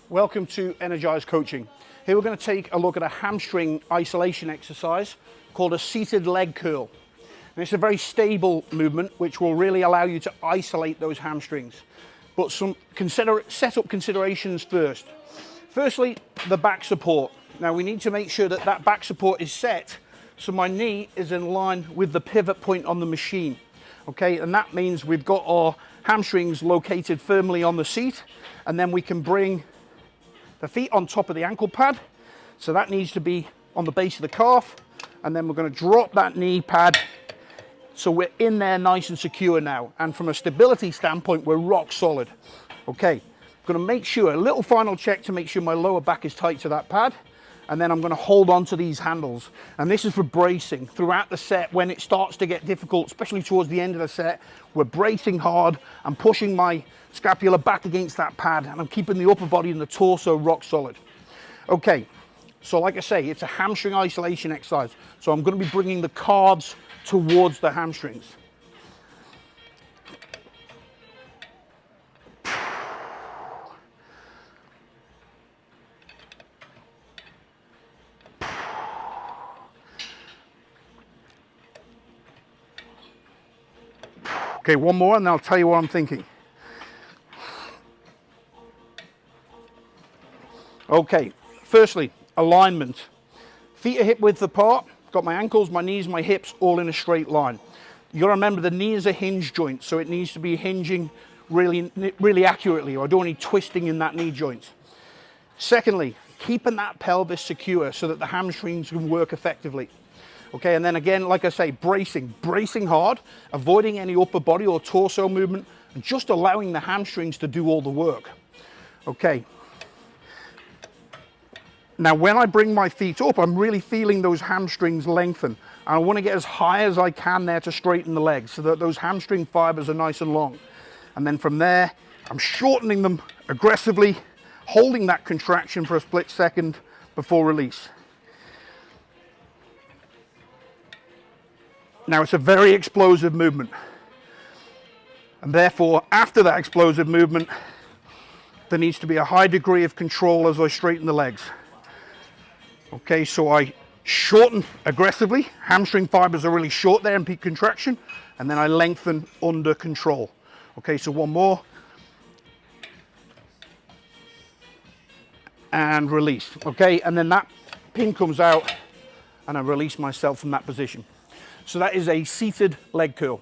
Welcome to Energise Coaching. Here we're going to take a look at a hamstring isolation exercise called a seated leg curl. And it's a very stable movement which will really allow you to isolate those hamstrings. But some setup considerations first. Firstly, the back support. Now we need to make sure that that back support is set so my knee is in line with the pivot point on the machine. Okay, and that means we've got our hamstrings located firmly on the seat, and then we can bring the feet on top of the ankle pad. So that needs to be on the base of the calf, and then we're going to drop that knee pad so we're in there nice and secure now. And from a stability standpoint, we're rock solid. Okay, I'm going to make sure, a little final check to make sure my lower back is tight to that pad, and then I'm going to hold on to these handles. And this is for bracing throughout the set. When it starts to get difficult, especially towards the end of the set, we're bracing hard. I'm pushing my scapula back against that pad, and I'm keeping the upper body and the torso rock solid. Okay, so like I say, it's a hamstring isolation exercise. So I'm going to be bringing the calves towards the hamstrings. Okay, one more and I'll tell you what I'm thinking. Okay, firstly, alignment. Feet are hip width apart. Got my ankles, my knees, my hips all in a straight line. You got to remember the knee is a hinge joint, so it needs to be hinging really accurately, or I don't want any twisting in that knee joint. Secondly, keeping that pelvis secure so that the hamstrings can work effectively. Okay, and then again, like I say, bracing hard, avoiding any upper body or torso movement, and just allowing the hamstrings to do all the work. Okay. Now, when I bring my feet up, I'm really feeling those hamstrings lengthen. And I want to get as high as I can there to straighten the legs so that those hamstring fibers are nice and long. And then from there, I'm shortening them aggressively, holding that contraction for a split second before release. Now, it's a very explosive movement. And therefore, after that explosive movement, there needs to be a high degree of control as I straighten the legs. Okay, so I shorten aggressively. Hamstring fibers are really short there in peak contraction. And then I lengthen under control. Okay, so one more. And release. Okay, and then that pin comes out and I release myself from that position. So that is a seated leg curl.